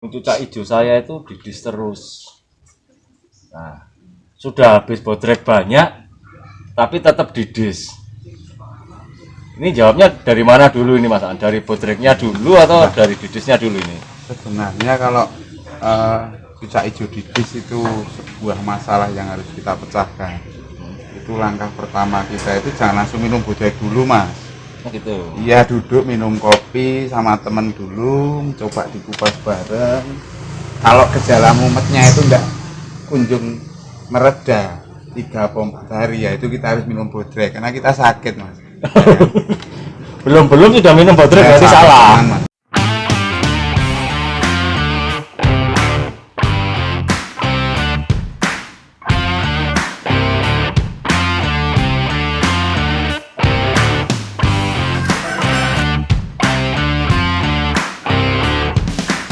Cucak hijau saya itu didis terus. Nah, sudah habis bodrek banyak, tapi tetap didis. Ini jawabnya dari mana dulu ini Mas? Dari bodreknya dulu atau dari didisnya dulu ini? Sebenarnya kalau cucak hijau didis itu sebuah masalah yang harus kita pecahkan. Itu langkah pertama kita itu jangan langsung minum bodrek dulu Mas. Gitu. Iya, duduk minum kopi sama temen dulu, coba dikupas bareng. Kalau gejala mumetnya itu enggak kunjung mereda 3-4 hari, ya itu kita harus minum bodrek karena kita sakit Mas. Belum sudah minum bodrek berarti salah. Mas.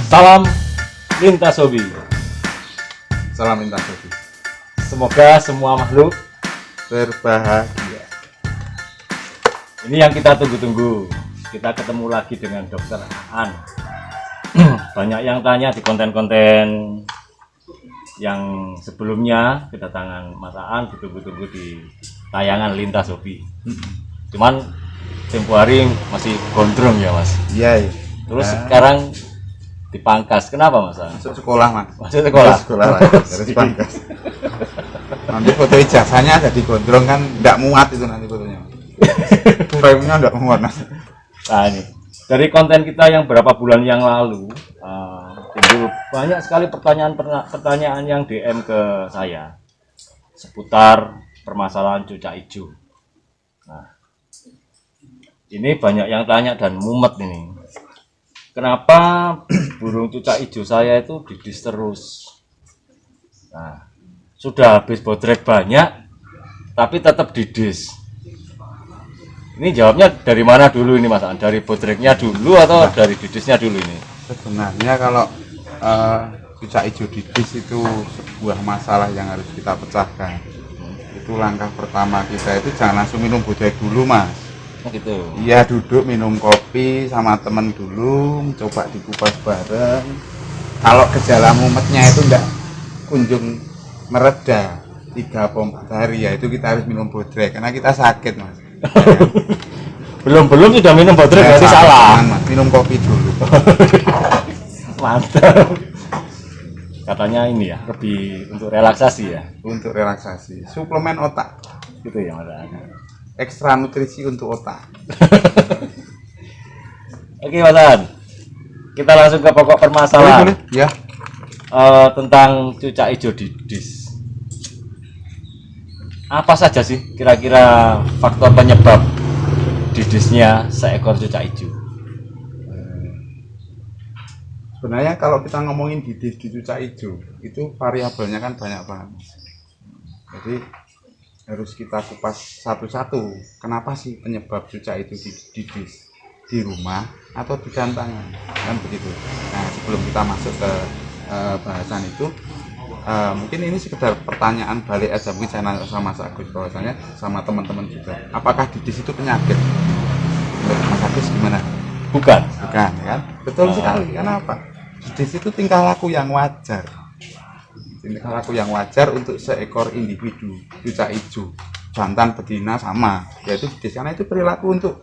Salam lintas hobi. Salam lintas hobi. Semoga semua makhluk Berbahagia. ini yang kita tunggu-tunggu. Kita ketemu lagi dengan Dokter Aan. Banyak yang tanya di konten-konten yang sebelumnya kedatangan Mas Aan, ditunggu-tunggu di tayangan lintas hobi. Cuman tempo hari masih gondrong ya Mas. Iya. Terus sekarang dipangkas. Kenapa Mas? Masuk sekolah Mas. Masuk sekolah. Sekolah lagi. Harus pangkas. Nanti foto ijazahnya ada di gondrong kan enggak muat itu nanti fotonya. Frame-nya enggak muat Mas. Nah ini dari konten kita yang berapa bulan yang lalu timbul banyak sekali pertanyaan yang DM ke saya seputar permasalahan cucak hijau. Nah, ini banyak yang tanya dan mumet ini. Kenapa burung cucak hijau saya itu didis terus? Nah, sudah habis bodrek banyak, tapi tetap didis. Ini jawabnya dari mana dulu ini Mas? Dari bodreknya dulu atau dari didisnya dulu ini? Sebenarnya kalau cucak hijau didis itu sebuah masalah yang harus kita pecahkan. Itu langkah pertama kita itu jangan langsung minum bodrek dulu Mas. Gitu. Iya, duduk minum kopi sama temen dulu, coba dikupas bareng. Kalau gejala mumetnya itu enggak kunjung mereda 3-4 hari, ya itu kita harus minum bodrek karena kita sakit Mas. belum sudah minum bodrek berarti salah. Mas. Minum kopi dulu. Mantap. Katanya ini ya, lebih untuk relaksasi ya. Untuk relaksasi, suplemen otak. Gitu ya Mas. Ekstra nutrisi untuk otak. Oke Mas An. Kita langsung ke pokok permasalahan. Boleh? Ya. Tentang cucak hijau didis. Apa saja sih kira-kira faktor penyebab didisnya seekor cucak hijau? Sebenarnya kalau kita ngomongin didis di cucak hijau, itu variabelnya kan banyak banget. Jadi harus kita kupas satu-satu. Kenapa sih penyebab cucak itu didis di rumah atau di gantangan? Kan begitu. Nah, sebelum kita masuk ke bahasan itu, mungkin ini sekedar pertanyaan balik aja, mungkin saya nanya sama Mas Agus bahwasanya sama teman-teman juga, apakah didis itu penyakit? Menurut Mas Agus gimana? Bukan. Bukan, kan? Betul sekali. Kenapa? Didis itu tingkah laku yang wajar. Tingkah laku yang wajar untuk seekor individu cucak hijau, jantan betina sama, yaitu didis karena itu perilaku untuk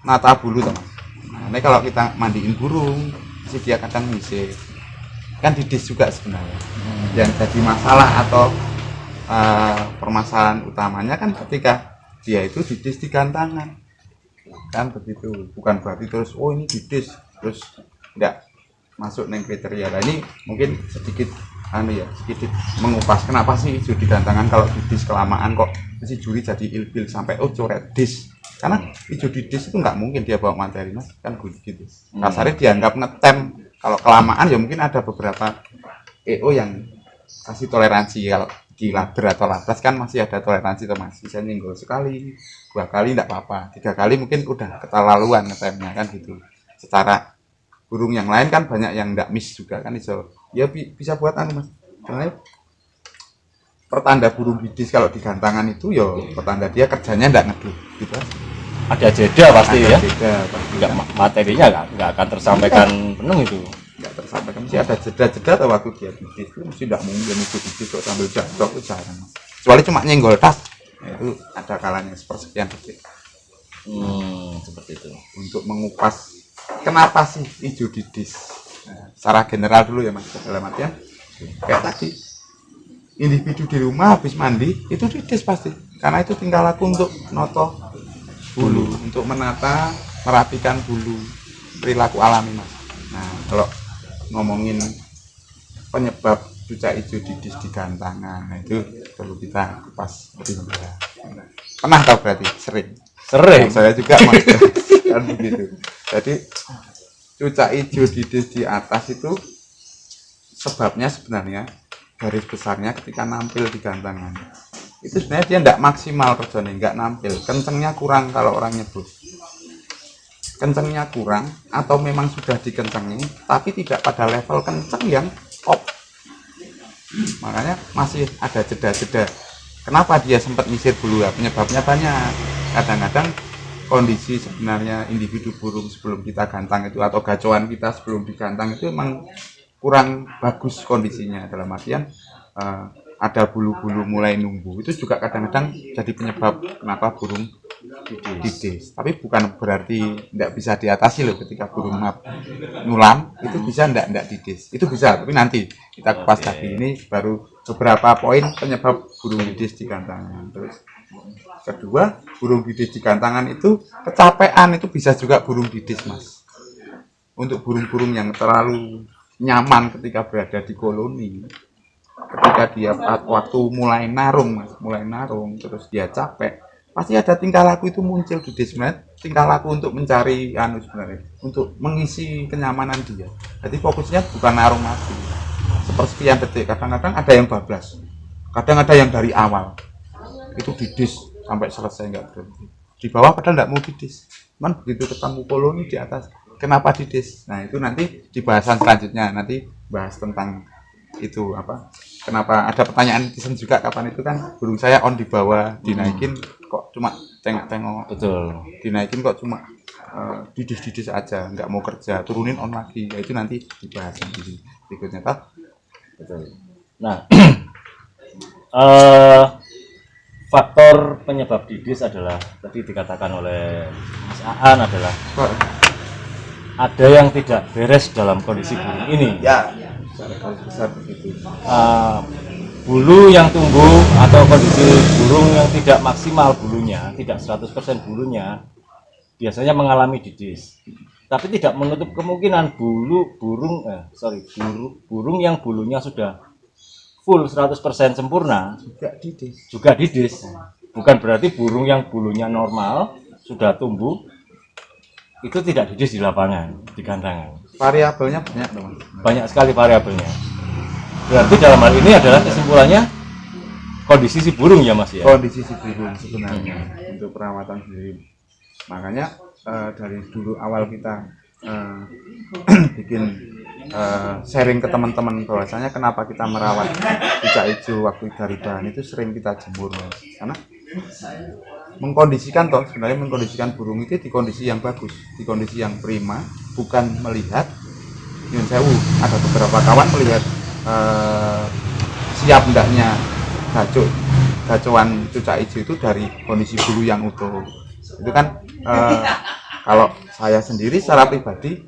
nata bulu teman. Nah, ini kalau kita mandiin burung, masih dia kadang ngisi, kan didis juga sebenarnya. Yang jadi masalah atau permasalahan utamanya kan ketika dia itu didis di gantangan, kan begitu. Bukan berarti terus oh ini didis terus tidak masuk neng kriteria. Nah, ini mungkin sedikit sedikit mengupas kenapa sih hijau di gantangan kalau didis kelamaan kok si juri jadi ilfil sampai oh coret dis, karena hijau didis itu nggak mungkin dia bawa materi Mas, kan gitu. Kasarnya dianggap ngetem. Kalau kelamaan ya mungkin ada beberapa EO yang kasih toleransi. Kalau di laber atau labras kan masih ada toleransi tuh Mas, bisa nyenggol sekali, 2 kali enggak apa-apa, 3 kali mungkin udah keterlaluan ngetemnya kan gitu. Secara burung yang lain kan banyak yang enggak miss juga kan, iso ya bisa buat Mas. Karena pertanda burung didis kalau di gantangan itu ya pertanda dia kerjanya enggak ngeduh gitu. Ada jeda pasti ada ya. Jeda pasti. Enggak, materinya enggak akan tersampaikan penuh itu. nggak tersampaikan, mesti ada jeda-jeda atau waktu dia didis itu mesti tidak mungkin itu didis kok sambil jatuh itu jarang, kecuali cuma nyenggol tas, nah, itu ada kalanya sepersekian detik. Seperti itu. Untuk mengupas kenapa sih hijau didis, nah, secara general dulu ya mas, dalam artian kayak tadi individu di rumah habis mandi itu didis pasti, karena itu tingkah laku untuk noto bulu, untuk menata merapikan bulu, perilaku alami mas. Nah kalau ngomongin penyebab cucak hijau didis di gantangan, nah itu perlu kita kupas lebih mendalam. Pernah tahu berarti? Sering. Saya juga mas kan begitu. Jadi cucak hijau didis di atas itu sebabnya sebenarnya garis besarnya ketika nampil di gantangan itu sebenarnya dia tidak maksimal kerjanya, nggak nampil, kencengnya kurang. Kalau orang nyebut kencengnya kurang atau memang sudah dikencengin tapi tidak pada level kenceng yang top, makanya masih ada jeda-jeda. Kenapa dia sempat nyisir bulu? Penyebabnya banyak. Kadang-kadang kondisi sebenarnya individu burung sebelum kita gantang itu atau gacoan kita sebelum digantang itu memang kurang bagus kondisinya, dalam artian ada bulu-bulu mulai numbuh, itu juga kadang-kadang jadi penyebab kenapa burung didis. Tapi bukan berarti tidak bisa diatasi loh, ketika burung nulam itu bisa tidak didis, itu bisa, tapi nanti kita kupas tadi. Ini baru beberapa poin penyebab burung didis di gantangan. Terus kedua, burung didis di gantangan itu kecapean, itu bisa juga burung didis mas. Untuk burung-burung yang terlalu nyaman ketika berada di koloni, ketika dia waktu mulai narung mas, terus dia capek, pasti ada tingkah laku itu muncul di desmet, tingkah laku untuk mencari sebenarnya untuk mengisi kenyamanan dia. Jadi fokusnya bukan narung mati sepersekian detik, kadang-kadang ada yang bablas, kadang ada yang dari awal itu didis sampai selesai nggak berhenti di bawah, padahal nggak mau didis, cuman begitu ketemu koloni di atas kenapa didis. Nah itu nanti di bahasan selanjutnya, nanti bahas tentang itu apa, kenapa ada pertanyaan netizen juga, kapan itu kan burung saya on di bawah dinaikin kok cuma tengok-tengok, Betul. dinaikin kok cuma didis aja, nggak mau kerja, turunin on lagi. Ya, itu nanti dibahas di berikutnya tak. Betul. Nah faktor penyebab didis adalah tadi dikatakan oleh Mas Aan adalah ada yang tidak beres dalam kondisi burung ini. Ya, secara garis besar begitu. Bulu yang tumbuh atau kondisi burung yang tidak maksimal bulunya, tidak 100% bulunya, biasanya mengalami didis. Tapi tidak menutup kemungkinan burung yang bulunya sudah full 100% sempurna juga didis. Bukan berarti burung yang bulunya normal sudah tumbuh itu tidak didis di lapangan, di gantangan. Variabelnya banyak teman. Banyak sekali variabelnya. Berarti dalam hal ini adalah kesimpulannya kondisi si burung ya mas ya. Kondisi si burung sebenarnya untuk perawatan sendiri. Makanya dari dulu awal kita bikin sharing ke teman-teman bahwasanya kenapa kita merawat cucak hijau waktu dari bahan itu sering kita jemur, karena mengkondisikan burung itu di kondisi yang bagus, di kondisi yang prima, bukan melihat nyun sewu. Ada beberapa kawan melihat siap hendaknya gacoan cucak hijau itu dari kondisi bulu yang utuh. Itu kan kalau saya sendiri secara pribadi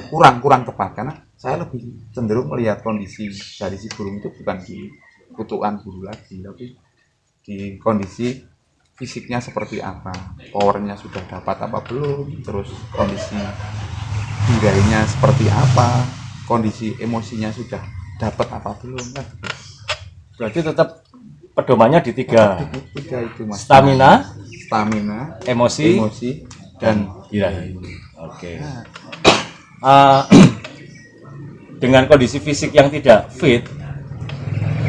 kurang tepat, karena saya lebih cenderung melihat kondisi dari si burung itu bukan di kutukan bulu lagi, tapi di kondisi fisiknya seperti apa, powernya sudah dapat apa belum, terus kondisi birainya seperti apa, kondisi emosinya sudah dapat apa belum kan. Berarti tetap pedomannya di tiga itu mas. Stamina, emosi dan birahi. Oke. Dengan kondisi fisik yang tidak fit,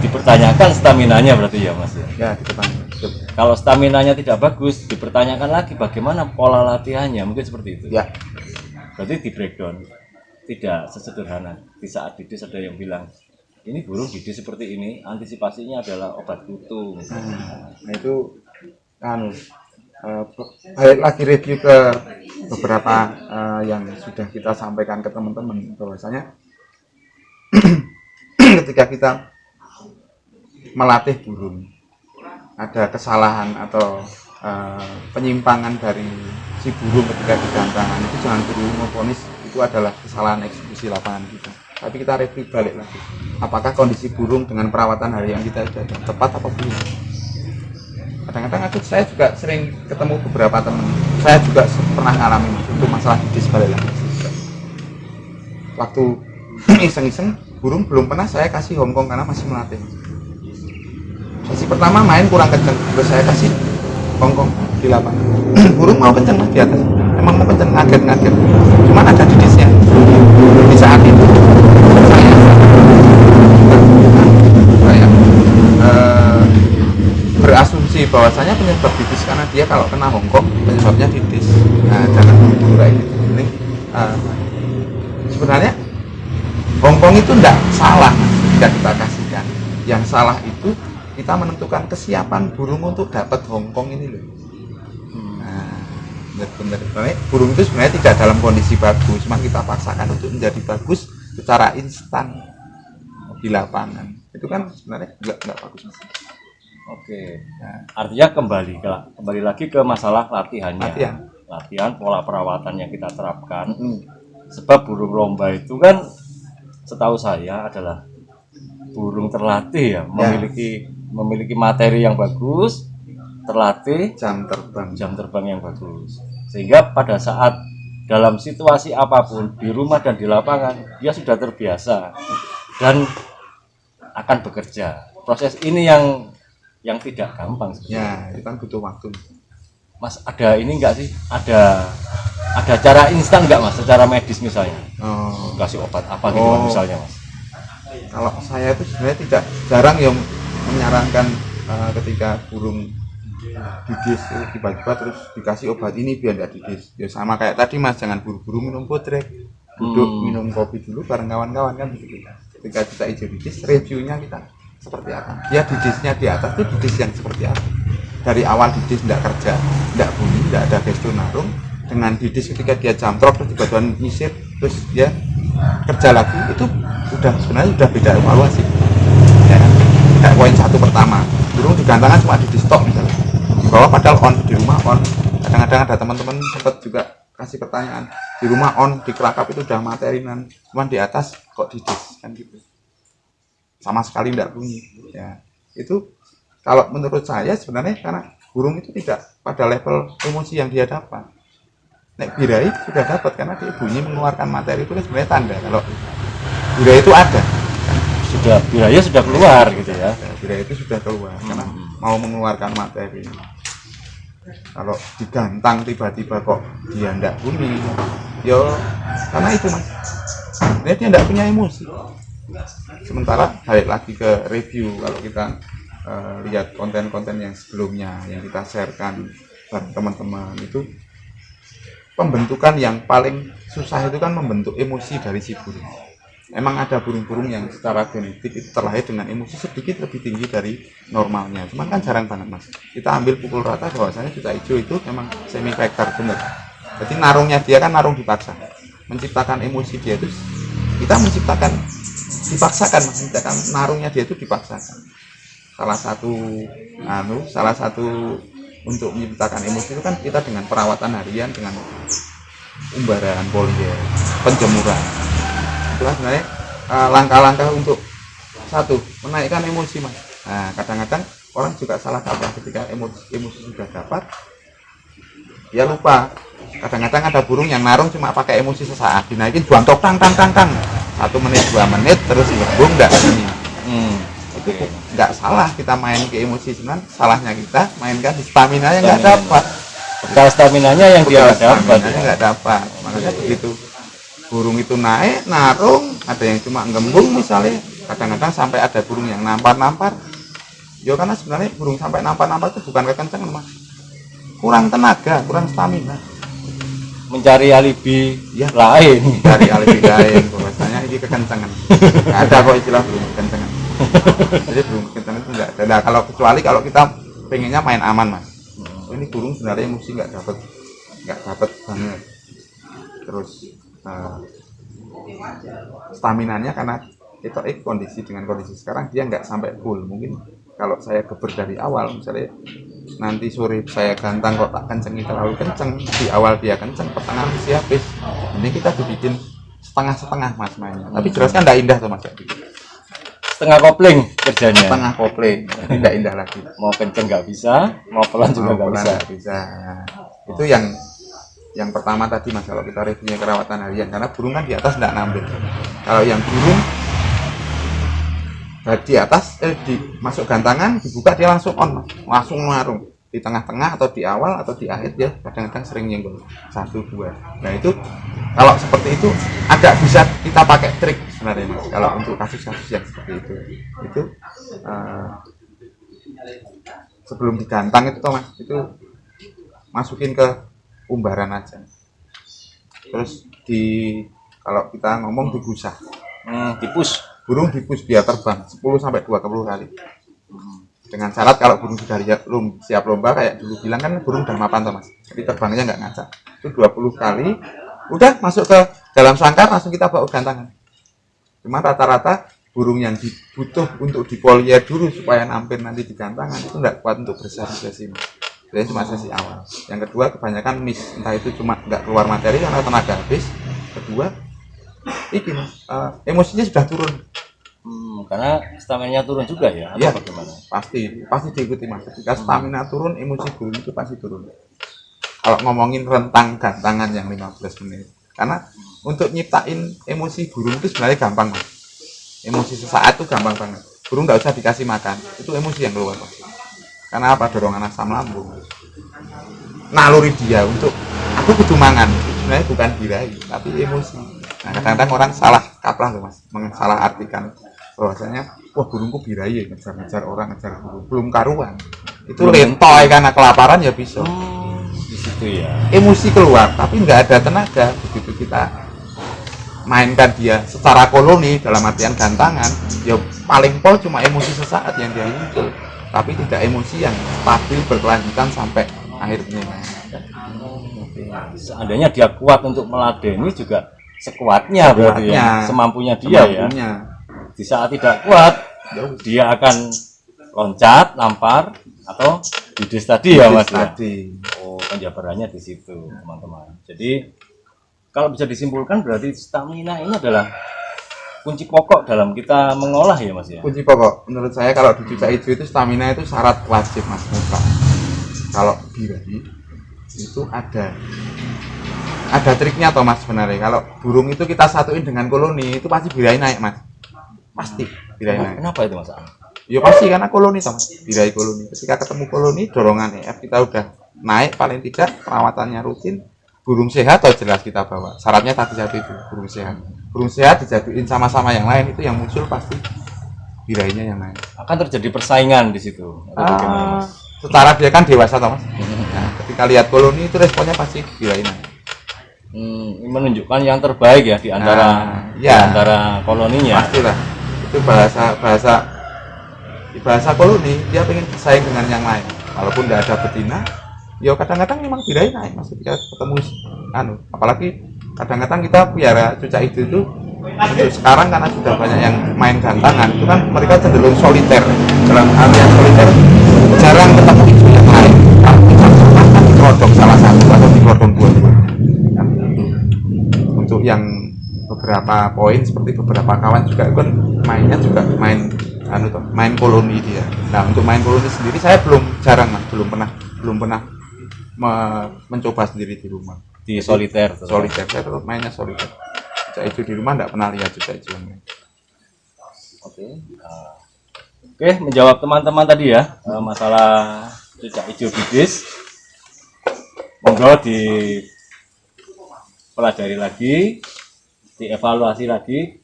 dipertanyakan staminanya berarti ya mas ya. Ya dipertanyakan. Kalau staminanya tidak bagus, dipertanyakan lagi bagaimana pola latihannya, mungkin seperti itu. Ya. Berarti di breakdown tidak sesederhana. Di saat didis ada yang bilang ini burung didis seperti ini, antisipasinya adalah obat kutu. Nah itu balik lagi review ke beberapa yang sudah kita sampaikan ke teman-teman, bahwasanya ketika kita melatih burung ada kesalahan atau penyimpangan dari si burung ketika digantangan, itu jangan perlu memvonis itu adalah kesalahan eksekusi lapangan kita, tapi kita review balik lagi apakah kondisi burung dengan perawatan harian kita sudah tepat apa belum. Kadang-kadang saya juga sering ketemu beberapa teman, saya juga pernah ngalamin untuk masalah didis balik lagi. Waktu iseng-iseng burung belum pernah saya kasih Hongkong karena masih melatih. Sesi pertama main kurang kenceng, terus saya kasih Hongkong di lapangan. Burung mau kenceng mas di atas, emang mau kenceng, ngaget-ngaget. Cuman ada didisnya. Di saat itu saya berasumsi bahwasanya penyebab didis karena dia kalau kena Hongkong penyebabnya didis. Nah, jangan buru-buru kayak gitu. Ini sebenarnya Hongkong itu enggak salah jika kita kasihkan. Yang salah itu kita menentukan kesiapan burung untuk dapat Hongkong ini loh. Nah, benar-benar burung itu sebenarnya tidak dalam kondisi bagus, cuma kita paksakan untuk menjadi bagus secara instan di lapangan. Itu kan sebenarnya enggak bagus. Oke. Nah, artinya kembali lagi ke masalah latihannya. Latihan pola perawatan yang kita terapkan. Sebab burung lomba itu kan setahu saya adalah burung terlatih ya, memiliki materi yang bagus, terlatih, jam terbang yang bagus. Sehingga pada saat dalam situasi apapun di rumah dan di lapangan dia sudah terbiasa dan akan bekerja. Proses ini yang tidak gampang sebenarnya. Ya, itu kan butuh waktu. Mas, ada ini enggak sih? Ada cara instan enggak mas? Secara medis misalnya? Kasih obat apa gitu misalnya mas? Kalau saya itu sebenarnya jarang yang menyarankan ketika burung didis tiba-tiba terus dikasih obat ini biar enggak didis. Ya sama kayak tadi mas, jangan buru-buru minum potrek, duduk minum kopi dulu bareng kawan-kawan kan begitu. Ketika kita hijau didis, reviewnya kita seperti apa? Ya didisnya di atas itu didis yang seperti apa? Dari awal didis tidak kerja, tidak bunyi, tidak ada gestur narung, dengan didis ketika dia jamtrok terus tiba-tiba nyisir terus dia kerja lagi, itu sebenarnya sudah beda evaluasi. Ya, kayak poin satu pertama, burung digantangan cuma didis stop misalnya, di bawah padahal on, di rumah on. Kadang-kadang ada teman-teman sempat juga kasih pertanyaan, di rumah on, di kelakap itu udah materinan, cuman di atas kok didis kan gitu. Sama sekali tidak bunyi. Ya, itu kalau menurut saya sebenarnya karena burung itu tidak pada level emosi yang dia dapat. Nek birai sudah dapat karena dia bunyi mengeluarkan materi itu kan sebenarnya tanda kalau birai itu ada. Biraya sudah keluar gitu ya. Birai itu sudah keluar karena mau mengeluarkan materi. Kalau digantang tiba-tiba kok dia tidak bunyi, yo karena itu mas. Dia tidak punya emosi. Sementara balik lagi ke review, kalau kita lihat konten-konten yang sebelumnya yang kita sharekan bareng teman-teman, itu pembentukan yang paling susah itu kan membentuk emosi dari si burung. Emang ada burung-burung yang secara genetik itu terlahir dengan emosi sedikit lebih tinggi dari normalnya, cuman kan jarang banget mas. Kita ambil pukul rata bahwasanya juta hijau itu memang semi vektor bener. Jadi narungnya dia kan narung dipaksa, menciptakan emosi dia itu kita dipaksakan narungnya dia itu dipaksakan. Salah satu untuk menciptakan emosi itu kan kita dengan perawatan harian, dengan umbaran polier, penjemuran. Itulah sebenarnya langkah-langkah untuk menaikkan emosi mas. Nah, kadang-kadang orang juga salah kaprah ketika emosi sudah dapat, dia lupa. Kadang-kadang ada burung yang narung cuma pakai emosi sesaat, dinaikin buantok tang 1 menit 2 menit terus lembung enggak ini. Itu enggak salah kita main ke emosi, cuman salahnya kita mainkan di stamina yang enggak dapat. Bekal staminanya yang dia enggak dapat. Makanya begitu burung itu naik narung, ada yang cuma gembung misalnya, kadang-kadang sampai ada burung yang nampar-nampar. Ya karena sebenarnya burung sampai nampar-nampar itu bukan kekencengan mas, kurang tenaga, kurang stamina, mencari alibi ya, lain. Bahwasanya ini kekencengan. Nggak ada kok istilah burung kekencengan. Jadi burung kekencengan itu enggak ada. Nah, kalau kita pengennya main aman mas, ini ini burung sebenarnya emosi nggak dapat banget. Terus staminanya karena itu kondisi sekarang dia nggak sampai full. Mungkin kalau saya geber dari awal, misalnya nanti sore saya gantang kok tak kencengi terlalu kenceng, di awal dia kenceng, pertengahan mesti habis. Ini kita dibikin setengah-setengah mas mainnya, tapi jelas kan nggak indah tuh mas. Setengah kopling kerjanya. Setengah kopling, tidak indah lagi. Mau kenceng nggak bisa, mau pelan juga nggak bisa. Bisa. Itu yang pertama tadi mas, kalau kita reviewnya kerawatan harian, karena burung kan di atas tidak ngambil. Kalau yang burung di atas masuk gantangan, dibuka dia langsung on mas, langsung marung di tengah-tengah atau di awal atau di akhir dia kadang-kadang sering nyenggol 1, 2. Nah itu kalau seperti itu agak bisa kita pakai trik sebenarnya mas. Kalau untuk kasus-kasus yang seperti itu sebelum digantang itu mas, itu masukin ke umbaran aja. Terus kalau kita ngomong digusah, dipus, burung dipus biar terbang 10 sampai 20 kali. Dengan syarat kalau burung sudah siap lomba kayak dulu bilang kan burung udah mapan tuh mas, jadi terbangnya nggak ngacak. Itu 20 kali, udah masuk ke dalam sangkar langsung kita bawa gantangan. Cuma rata-rata burung yang butuh untuk dipolier dulu supaya nampir nanti di gantangan itu nggak kuat untuk berseri-seri. Jadi cuma sesi awal. Yang kedua kebanyakan miss, entah itu cuma nggak keluar materi karena tenaga habis. Kedua, emosinya sudah turun. Karena stamina turun juga ya? Iya, bagaimana? pasti diikuti mas. Ketika stamina turun, emosi burung itu pasti turun. Kalau ngomongin rentang gantangan yang 15 menit, karena untuk nyiptain emosi burung itu sebenarnya gampang mas. Emosi sesaat itu gampang banget. Burung nggak usah dikasih makan, itu emosi yang keluar mas. Karena apa? Dorongan asam lambung. Naluri dia untuk aku kudu mangan, sebenarnya bukan birahi, tapi emosi. Nah kadang-kadang orang salah kaprah loh mas, salah artikan bahwasanya wah burungku birahi ya, ngejar orang, ngejar burung, belum karuan. Itu lentoy karena kelaparan ya bisa. Di situ ya. Emosi keluar, tapi nggak ada tenaga. Begitu kita mainkan dia secara koloni dalam artian gantangan, ya paling pol cuma emosi sesaat yang dia muncul, tapi tidak emosi yang stabil berkelanjutan sampai akhirnya. Seandainya dia kuat untuk meladeni juga sekuatnya berarti ya, semampunya dia ya. Di saat tidak kuat, dia akan loncat, nampar atau bides tadi ya mas ya. Oh, penjabarannya di situ teman-teman. Jadi kalau bisa disimpulkan berarti stamina ini adalah kunci pokok dalam kita mengolah ya mas ya. Kunci pokok menurut saya kalau di cucak hijau itu stamina itu syarat wajib mas mutlak. Kalau birahi itu ada triknya toh mas sebenarnya. Kalau burung itu kita satuin dengan koloni itu pasti birahi naik mas, pasti birahi naik. Kenapa itu mas? Ya pasti karena koloni toh mas, birahi koloni. Ketika ketemu koloni dorongan EF kita udah naik, paling tidak perawatannya rutin, burung sehat atau jelas kita bawa. Syaratnya tadi satu itu burung sehat dijaduin sama-sama yang lain, itu yang muncul pasti birahinya yang naik. Akan terjadi persaingan di situ atau bagaimana mas? Secara dia kan dewasa toh mas. Nah, ketika lihat koloni itu responnya pasti birahi naik. Menunjukkan yang terbaik ya di antara di antara koloninya. Pastilah. Itu bahasa koloni, dia pengen bersaing dengan yang lain. Walaupun tidak ada betina, ya kadang-kadang memang birahi naik mas ketika ketemu apalagi kadang-kadang kita piara cucak itu untuk sekarang karena sudah banyak yang main gantangan, itu kan mereka cenderung soliter. Dalam artian soliter jarang ketemu itu yang lain. Kan dikodong salah satu atau dikodong dua-dua. Untuk yang beberapa poin seperti beberapa kawan juga kan mainnya juga main koloni dia. Nah untuk main koloni sendiri saya belum pernah mencoba sendiri di rumah. Di soliter. Soliter saya tetap mainnya soliter. Cucak hijau di rumah enggak pernah lihat cucak hijau. Oke, menjawab teman-teman tadi ya masalah cucak hijau bidis. Monggo dipelajari lagi, dievaluasi lagi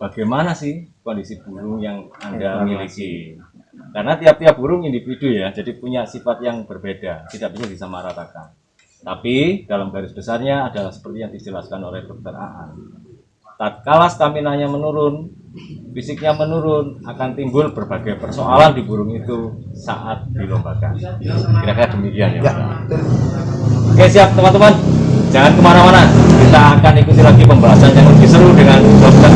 bagaimana sih kondisi burung yang Anda miliki. Karena tiap-tiap burung individu ya, jadi punya sifat yang berbeda, tidak bisa disamaratakan. Tapi dalam garis besarnya adalah seperti yang dijelaskan oleh Dr. Aan. tatkala stamina-nya menurun, fisiknya menurun, akan timbul berbagai persoalan di burung itu saat dilombakan. Kira-kira demikian ya, Ya, Pak. betul. Oke, siap teman-teman. Jangan kemana-mana. Kita akan ikuti lagi pembahasan yang lebih seru dengan Dokter